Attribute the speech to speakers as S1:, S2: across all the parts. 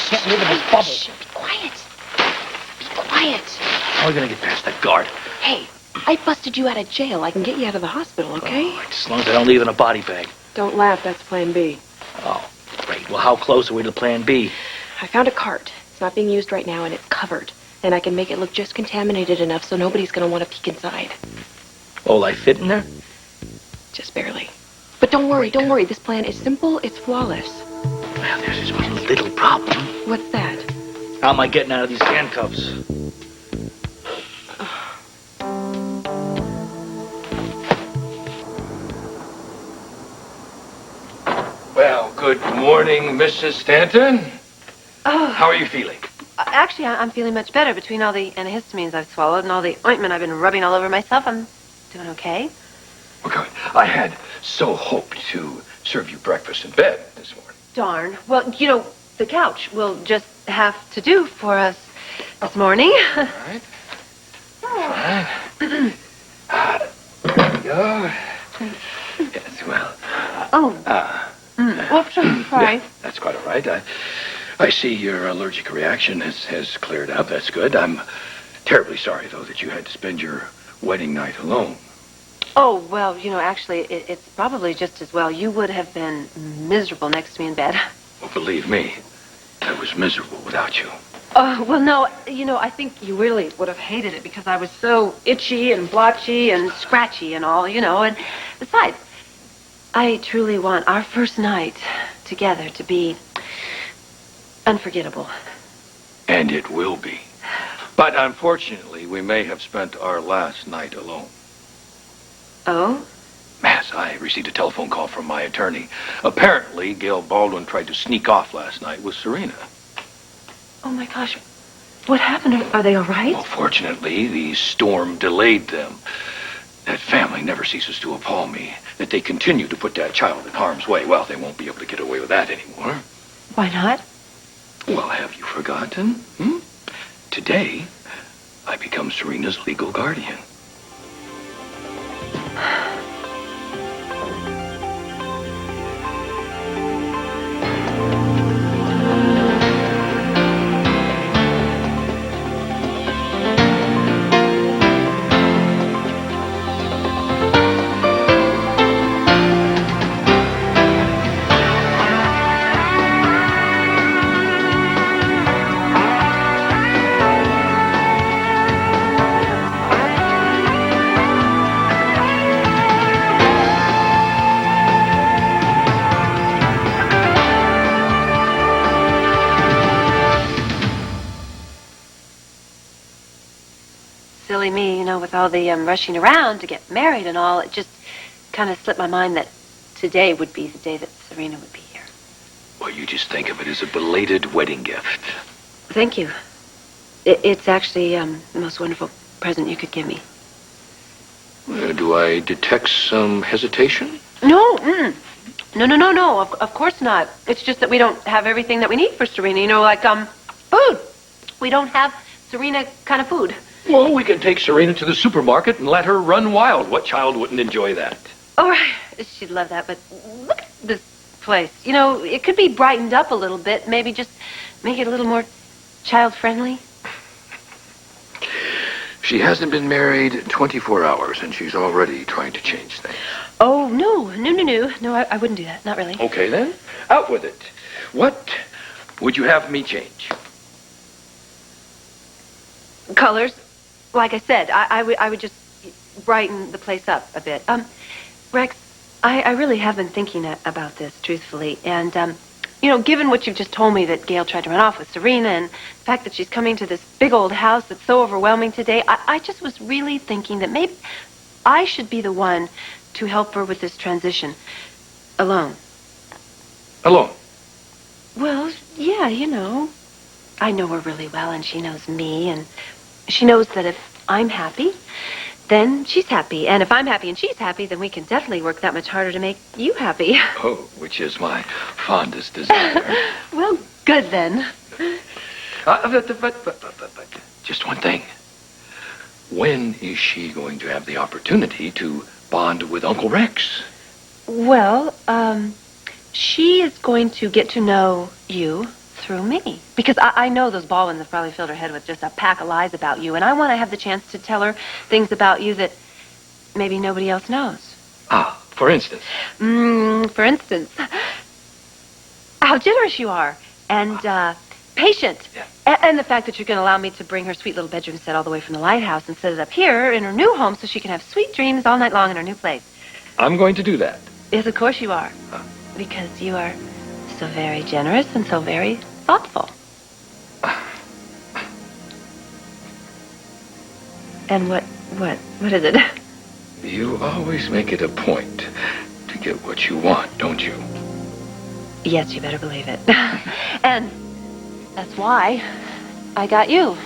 S1: can't live in this bubble.
S2: Shh, be quiet. Be quiet.
S1: How are we going to get past that guard?
S2: Hey, I busted you out of jail. I can get you out of the hospital, okay?
S1: Oh, as long as I don't leave in a body bag.
S2: Don't laugh, that's plan B.
S1: Oh, great. Well, how close are we to plan B?
S2: I found a cart. It's not being used right now, and it's covered. And I can make it look just contaminated enough so nobody's going to want to peek inside.
S1: Will I fit in there?
S2: Just barely. But don't worry, don't worry. This plan is simple, it's flawless.
S1: Well, there's just one little problem.
S2: What's that?
S1: How am I getting out of these handcuffs?
S3: Well, good morning, Mrs. Stanton.
S4: Oh.
S3: How are you feeling?
S4: Actually, I'm feeling much better between all the antihistamines I've swallowed and all the ointment I've been rubbing all over myself. I'm doing okay.
S3: Well, good. I had so hoped to serve you breakfast in bed this morning.
S4: Darn. Well, you know, the couch will just have to do for us this morning.
S3: All right. Fine. There we go. Yes, well.
S4: Oh. Whoops, I'm sorry.
S3: Yeah, that's quite all right. I see your allergic reaction has cleared up. That's good. I'm terribly sorry, though, that you had to spend your wedding night alone.
S4: Oh, well, you know, actually, it's probably just as well. You would have been miserable next to me in bed.
S3: Well, believe me, I was miserable without you.
S4: Well, no, you know, I think you really would have hated it because I was so itchy and blotchy and scratchy and all, you know. And besides, I truly want our first night together to be unforgettable.
S3: And it will be. But unfortunately, we may have spent our last night alone.
S4: Oh?
S3: Yes, I received a telephone call from my attorney. Apparently, Gail Baldwin tried to sneak off last night with Serena.
S4: Oh, my gosh. What happened? Are they all right?
S3: Well, fortunately, the storm delayed them. That family never ceases to appall me. That they continue to put that child in harm's way. Well, they won't be able to get away with that anymore.
S4: Why not?
S3: Well, have you forgotten? Today, I become Serena's legal guardian.
S4: Silly me, you know, with all the rushing around to get married and all, it just kind of slipped my mind that today would be the day that Serena would be here.
S3: Well, you just think of it as a belated wedding gift.
S4: Thank you. It's actually the most wonderful present you could give me.
S3: Do I detect some hesitation?
S4: No, no. Of course not. It's just that we don't have everything that we need for Serena. You know, like food. We don't have Serena kind of food.
S3: Well, we can take Serena to the supermarket and let her run wild. What child wouldn't enjoy that?
S4: All right, she'd love that. But look at this place. You know, it could be brightened up a little bit. Maybe just make it a little more child-friendly.
S3: She hasn't been married 24 hours, and she's already trying to change things.
S4: Oh, no. No, I wouldn't do that. Not really.
S3: Okay, then. Out with it. What would you have me change?
S4: Colors. Like I said, I would just brighten the place up a bit. Rex, I really have been thinking about this, truthfully. And, you know, given what you've just told me that Gail tried to run off with Serena and the fact that she's coming to this big old house that's so overwhelming today, I just was really thinking that maybe I should be the one to help her with this transition alone.
S3: Alone?
S4: Well, yeah, you know. I know her really well, and she knows me, and she knows that if I'm happy, then she's happy. And if I'm happy and she's happy, then we can definitely work that much harder to make you happy.
S3: Oh, which is my fondest desire.
S4: Well, good then.
S3: But just one thing. When is she going to have the opportunity to bond with Uncle Rex?
S4: Well, she is going to get to know you through me. Because I know those baldwins have probably filled her head with just a pack of lies about you, and I want to have the chance to tell her things about you that maybe nobody else knows.
S3: Ah, for instance.
S4: For instance, how generous you are, and patient.
S3: Yeah.
S4: And the fact that you're going to allow me to bring her sweet little bedroom set all the way from the lighthouse and set it up here in her new home so she can have sweet dreams all night long in her new place.
S3: I'm going to do that.
S4: Yes, of course you are. Because you are so very generous and so very thoughtful. And what is it?
S3: You always make it a point to get what you want, don't you?
S4: Yes, you better believe it. And that's why I got you.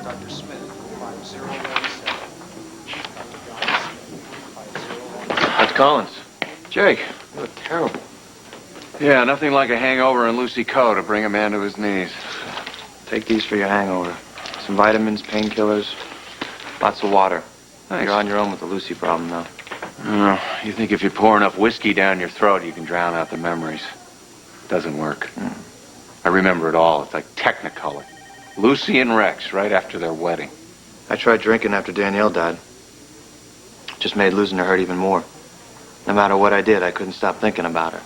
S5: Dr. Smith, 5017.
S3: That's Collins. Jake, you look terrible.
S6: Yeah, nothing like a hangover and Lucy Coe to bring a man to his knees.
S5: Take these for your hangover. Some vitamins, painkillers, lots of water.
S6: Thanks.
S5: You're on your own with the Lucy problem, though.
S6: Oh, you think if you pour enough whiskey down your throat, you can drown out the memories. Doesn't work. I remember it all. It's like Technicolor. Lucy and Rex right after their wedding.
S5: I tried drinking after Danielle died. Just made losing her hurt even more. No matter what I did, I couldn't stop thinking about her.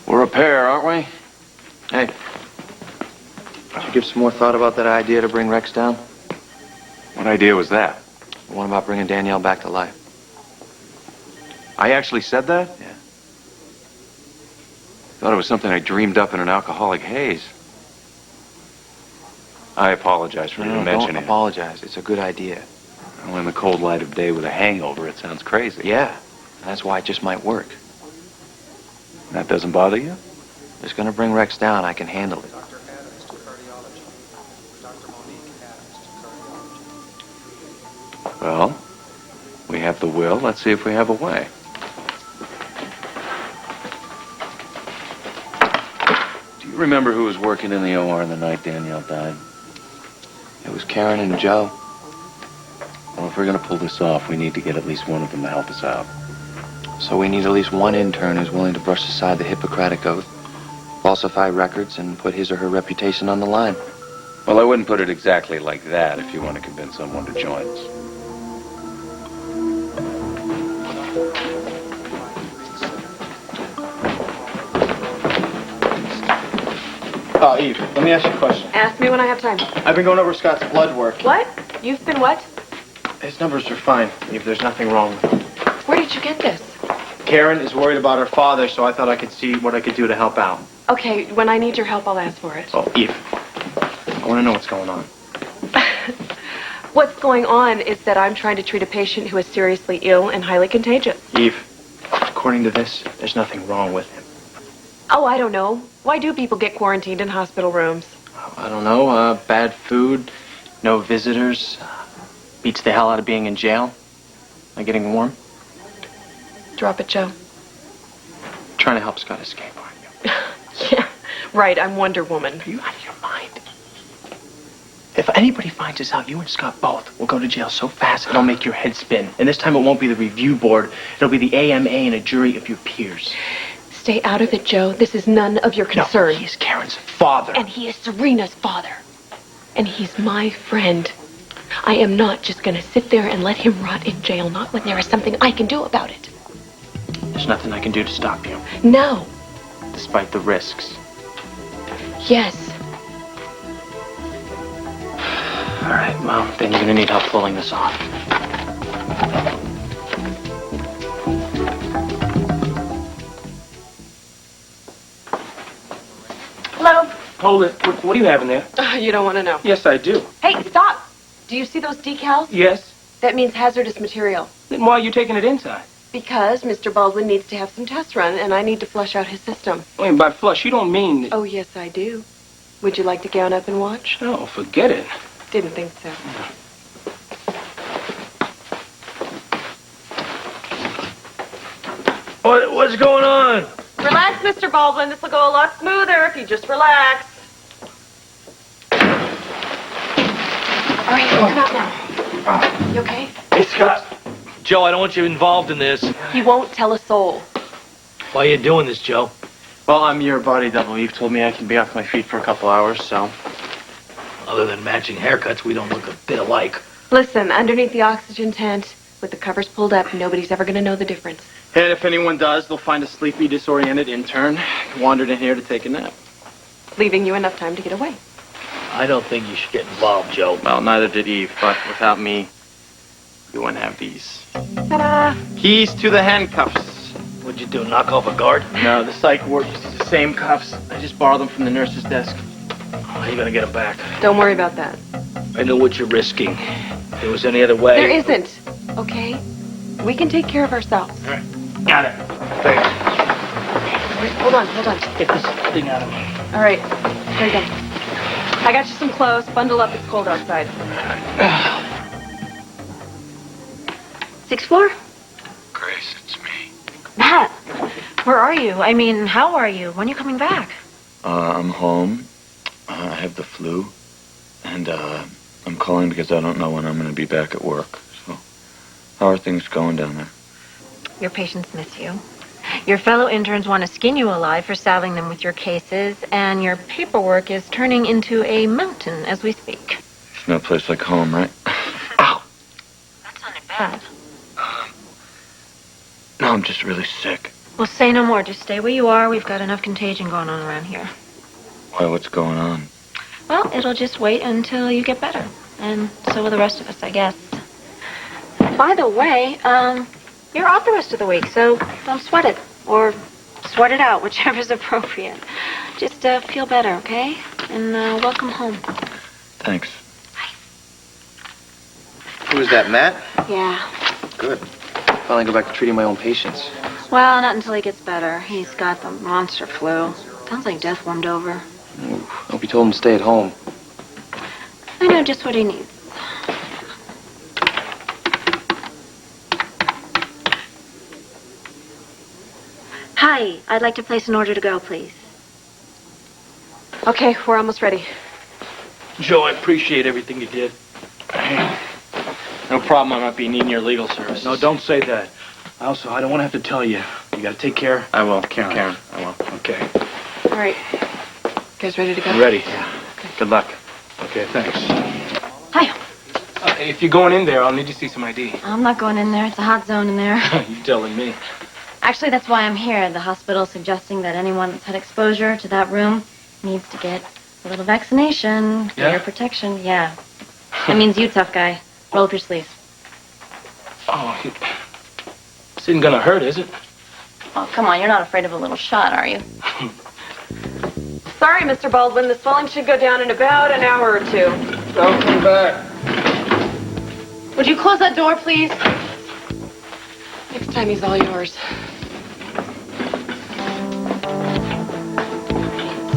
S6: We're a pair, aren't we?
S5: Hey, did you give some more thought about that idea to bring Rex down?
S6: What idea was that?
S5: The one about bringing Danielle back to life.
S6: I actually said that?
S5: Yeah.
S6: Thought it was something I dreamed up in an alcoholic haze. I apologize for even mentioning
S5: don't
S6: it.
S5: apologize. It's a good idea.
S6: Well, in the cold light of day with a hangover, it sounds crazy.
S5: Yeah, that's why it just might work.
S6: That doesn't bother you?
S5: Just gonna bring Rex down. I can handle it.
S7: Dr. Adams to cardiology. Dr. Monique Adams to cardiology.
S6: Well, we have the will. Let's see if we have a way. Do you remember who was working in the OR the night Danielle died?
S5: It was Karen and Joe.
S6: Well, if we're going to pull this off, we need to get at least one of them to help us out.
S5: So we need at least one intern who's willing to brush aside the Hippocratic Oath, falsify records, and put his or her reputation on the line.
S6: Well, I wouldn't put it exactly like that if you want to convince someone to join us.
S8: Eve, let me ask you a question.
S2: Ask me when I have time.
S8: I've been going over Scott's blood work.
S2: What? You've been what?
S8: His numbers are fine, Eve. There's nothing wrong with him.
S2: Where did you get this?
S8: Karen is worried about her father, so I thought I could see what I could do to help out.
S2: Okay, when I need your help, I'll ask for it.
S8: Oh, Eve, I want to know what's going on.
S2: What's going on is that I'm trying to treat a patient who is seriously ill and highly contagious.
S8: Eve, according to this, there's nothing wrong with him.
S2: Oh, I don't know. Why do people get quarantined in hospital rooms?
S8: I don't know. Bad food, no visitors. Beats the hell out of being in jail. Am I getting warm?
S2: Drop it, Joe.
S8: Trying to help Scott escape, aren't you?
S2: Yeah, right. I'm Wonder Woman.
S8: Are you out of your mind? If anybody finds this out, you and Scott both will go to jail so fast it'll make your head spin. And this time it won't be the review board. It'll be the AMA and a jury of your peers.
S2: Stay out of it, Joe. This is none of your concern.
S8: No, he's Karen's father.
S2: And he is Serena's father. And he's my friend. I am not just going to sit there and let him rot in jail, not when there is something I can do about it.
S8: There's nothing I can do to stop you,
S2: No.
S8: despite the risks.
S2: Yes.
S8: All right, well, then you're gonna need help pulling this off.
S2: Hello?
S9: Hold it. What do you have in there?
S2: You don't want to know.
S9: Yes, I do.
S2: Hey, stop! Do you see those decals?
S9: Yes.
S2: That means hazardous material.
S9: Then why are you taking it inside?
S2: Because Mr. Baldwin needs to have some tests run, and I need to flush out his system.
S9: Wait, by flush, you don't mean that...
S2: Oh, yes, I do. Would you like to gown up and watch?
S9: No, forget it.
S2: Didn't think so.
S1: What's going on?
S2: Relax, Mr. Baldwin. This will go a lot smoother if you just relax. All right, come out now. You okay?
S1: Hey, Scott. Joe, I don't want you involved in this.
S2: He won't tell a soul.
S1: Why are you doing this, Joe?
S8: Well, I'm your body double. You've told me I can be off my feet for a couple hours, so...
S1: Other than matching haircuts, we don't look a bit alike.
S2: Listen, underneath the oxygen tent, with the covers pulled up, nobody's ever going to know the difference.
S8: And if anyone does, they'll find a sleepy, disoriented intern who wandered in here to take a nap.
S2: Leaving you enough time to get away.
S1: I don't think you should get involved, Joe.
S8: Well, neither did Eve, but without me, you wouldn't have these.
S2: Ta-da!
S8: Keys to the handcuffs.
S1: What'd you do, knock off a guard?
S8: No, the psych ward uses the same cuffs. I just borrowed them from the nurse's desk.
S1: How are you gonna get them back?
S2: Don't worry about that.
S1: I know what you're risking. If there was any other way...
S2: There isn't, okay? We can take care of ourselves.
S1: All right, got it. Thanks.
S2: Wait, hold on.
S1: Get this thing out of me.
S2: All right, there you go. I got you some clothes. Bundle up, it's cold outside.
S4: 6th floor?
S3: Grace, it's me.
S4: Matt, where are you? I mean, how are you? When are you coming back?
S5: I'm home. I have the flu. And, I'm calling because I don't know when I'm going to be back at work. So, how are things going down there?
S4: Your patients miss you. Your fellow interns want to skin you alive for saddling them with your cases, and your paperwork is turning into a mountain as we speak.
S5: It's no place like home, right?
S4: Ow! That sounded bad.
S5: No, I'm just really sick.
S4: Well, say no more. Just stay where you are. We've got enough contagion going on around here.
S5: Why, what's going on?
S4: Well, it'll just wait until you get better. And so will the rest of us, I guess. By the way, you're off the rest of the week, so don't sweat it. Or sweat it out, whichever's appropriate. Just feel better, okay? And welcome home.
S5: Thanks. Who's that, Matt?
S4: Yeah.
S5: Good. Finally go back to treating my own patients.
S4: Well, not until he gets better. He's got the monster flu. Sounds like death warmed over.
S5: Ooh, hope you told him to stay at home.
S4: I know just what he needs. Hi, I'd like to place an order to go, please.
S2: Okay, we're almost ready.
S1: Joe, I appreciate everything you did.
S8: No problem, I might be needing your legal services.
S1: No, don't say that. I don't want to have to tell you. You got to take care.
S8: I will, Karen. I will.
S1: Okay.
S2: All right. You guys ready to go?
S1: I'm ready.
S8: Good luck.
S1: Okay, thanks.
S4: Hi.
S9: If you're going in there, I'll need to see some ID.
S4: I'm not going in there. It's a hot zone in there.
S9: You telling me.
S4: Actually, that's why I'm here. The hospital's suggesting that anyone that's had exposure to that room needs to get a little vaccination for
S9: Yeah?
S4: your protection. Yeah. That means you, tough guy. Roll up your sleeves.
S9: Oh, this isn't gonna hurt, is it?
S4: Oh, come on. You're not afraid of a little shot, are you?
S2: Sorry, Mr. Baldwin. The swelling should go down in about an hour or two.
S9: Don't come back.
S4: Would you close that door, please?
S2: Next time he's all yours.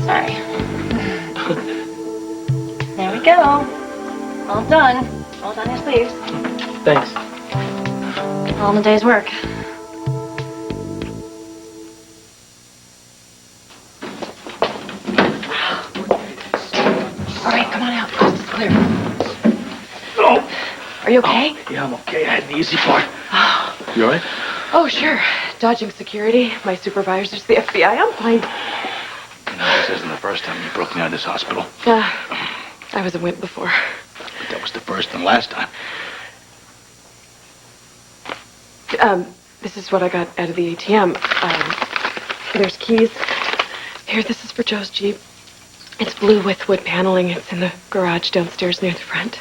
S4: Sorry. There we go. All done. All down your sleeves.
S1: Thanks.
S4: All in the day's work.
S2: All right, come on out. Coast is clear.
S1: Oh,
S2: Are you okay?
S1: yeah, I'm okay. I had the easy part. You all right?
S2: Oh, sure. Dodging security. My supervisor's the FBI. I'm fine.
S1: You know, this isn't the first time you broke me out of this hospital.
S2: I was a wimp before.
S1: But That was the first and last time.
S2: This is what I got out of the ATM. There's keys. Here, this is for Joe's Jeep. It's blue with wood paneling. It's in the garage downstairs near the front.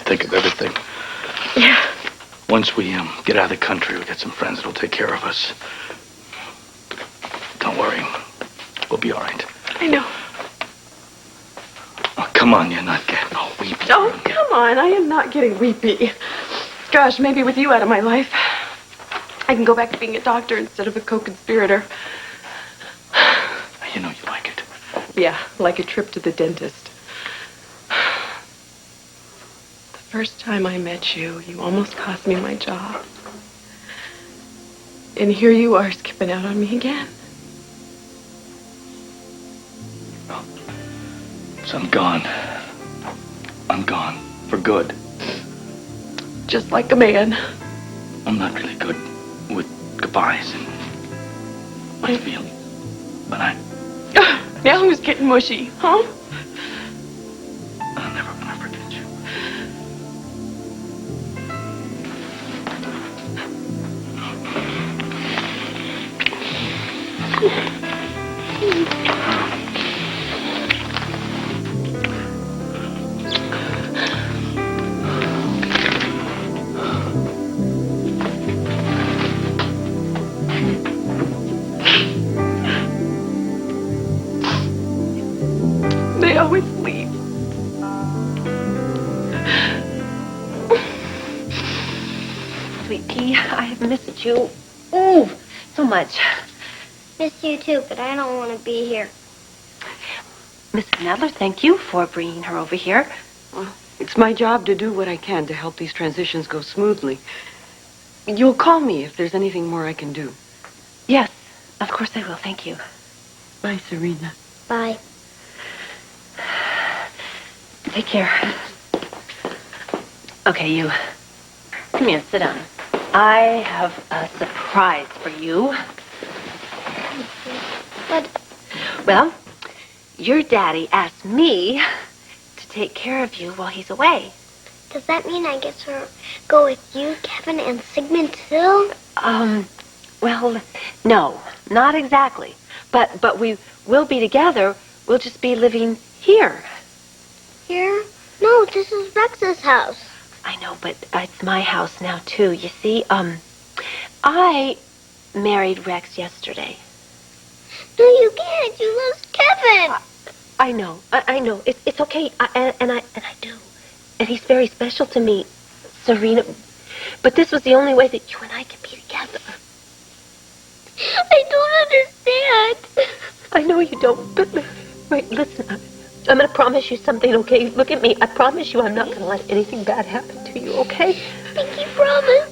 S1: Think of everything.
S2: Yeah.
S1: Once we get out of the country, we got some friends that'll take care of us. Don't worry. We'll be all right.
S2: I know.
S1: Oh, come on, you're not getting all weepy.
S2: Oh, come on. I am not getting weepy. Gosh, maybe with you out of my life, I can go back to being a doctor instead of a co-conspirator.
S1: You know you like it.
S2: Yeah, like a trip to the dentist. The first time I met you, you almost cost me my job. And here you are skipping out on me again.
S1: So I'm gone. I'm gone. For good.
S2: Just like a man.
S1: I'm not really good with goodbyes and my feelings. But
S2: Now who's getting mushy, huh?
S1: I'm never gonna forget you.
S2: They always leave.
S4: Sweet pea, I have missed you. Ooh, so much.
S10: Miss you too, but I don't want to be here.
S4: Mrs. Nadler, thank you for bringing her over here.
S11: Well, it's my job to do what I can to help these transitions go smoothly. You'll call me if there's anything more I can do.
S4: Yes, of course I will. Thank you.
S11: Bye, Serena.
S10: Bye.
S4: Take care. Okay, you. Come here, sit down. I have a surprise for you.
S10: What?
S4: Well, your daddy asked me to take care of you while he's away.
S10: Does that mean I get to go with you, Kevin, and Sigmund too?
S4: Well, no, not exactly. But we will be together. We'll just be living here.
S10: Here? No, this is Rex's house.
S4: I know, but it's my house now, too. You see, I married Rex yesterday.
S10: No, you can't. You lost Kevin.
S4: I know. I know. It's okay. And I do. And he's very special to me, Serena. But this was the only way that you and I can be together.
S10: I don't understand.
S4: I know you don't, but wait, listen. I'm going to promise you something, okay? Look at me. I promise you I'm not going to let anything bad happen to you, okay?
S10: Pinky promise.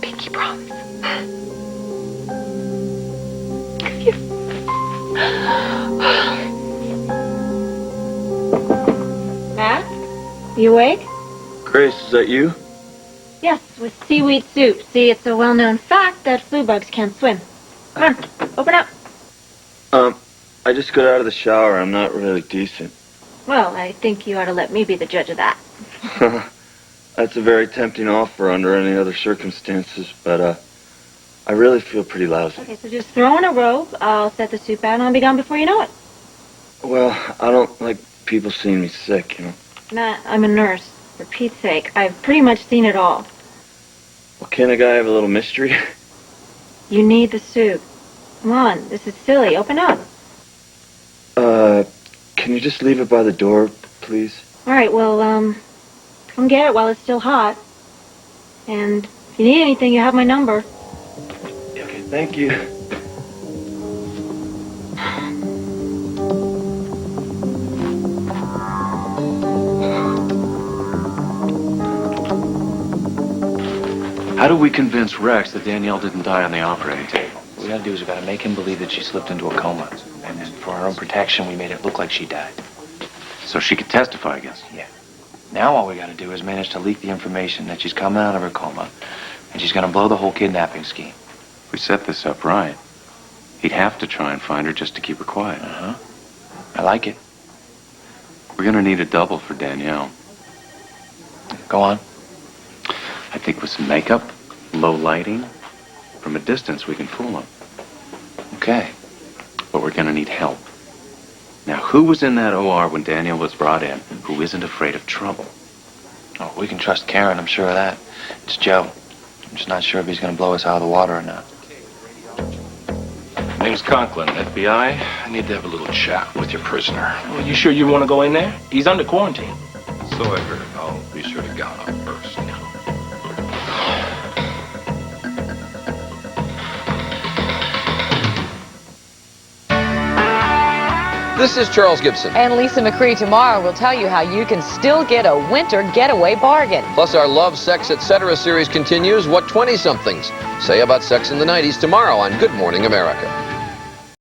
S4: Pinky promise.
S12: Matt? You awake?
S5: Grace, is that you?
S12: Yes, with seaweed soup. See, it's a well-known fact that flu bugs can't swim. Come on, open up.
S5: I just got out of the shower. I'm not really decent.
S12: Well, I think you ought to let me be the judge of that.
S5: That's a very tempting offer under any other circumstances, but, I really feel pretty lousy.
S12: Okay, so just throw in a robe. I'll set the soup out and I'll be gone before you know it.
S5: Well, I don't like people seeing me sick, you know.
S12: Matt, I'm a nurse. For Pete's sake, I've pretty much seen it all.
S5: Well, can't a guy have a little mystery?
S12: You need the soup. Come on, this is silly. Open up.
S5: Can you just leave it by the door, please?
S12: All right, well, come get it while it's still hot. And if you need anything, you have my number.
S5: Okay, thank you.
S6: How do we convince Rex that Danielle didn't die on the operating table?
S9: What we gotta do is we gotta make him believe that she slipped into a coma. And then for our own protection, we made it look like she died.
S6: So she could testify against him.
S9: Yeah. Now all we gotta do is manage to leak the information that she's coming out of her coma, and she's gonna blow the whole kidnapping scheme.
S6: If we set this up right, he'd have to try and find her just to keep her quiet.
S9: Uh-huh. I like it.
S6: We're gonna need a double for Danielle.
S9: Go on.
S6: I think with some makeup, low lighting, from a distance we can fool them.
S9: Okay.
S6: But we're gonna need help. Now, who was in that OR when Danielle was brought in who isn't afraid of trouble?
S9: Oh, we can trust Karen, I'm sure of that. It's Joe. I'm just not sure if he's going to blow us out of the water or not.
S3: Name's Conklin, FBI. I need to have a little chat with your prisoner.
S8: Well, you sure you want to go in there? He's under quarantine.
S3: So I heard. I'll be sure to gown up first.
S13: This is Charles Gibson.
S14: And Lisa McCree tomorrow will tell you how you can still get a winter getaway bargain.
S13: Plus, our Love, Sex, Etc. series continues. What 20-somethings say about sex in the 90s tomorrow on Good Morning America.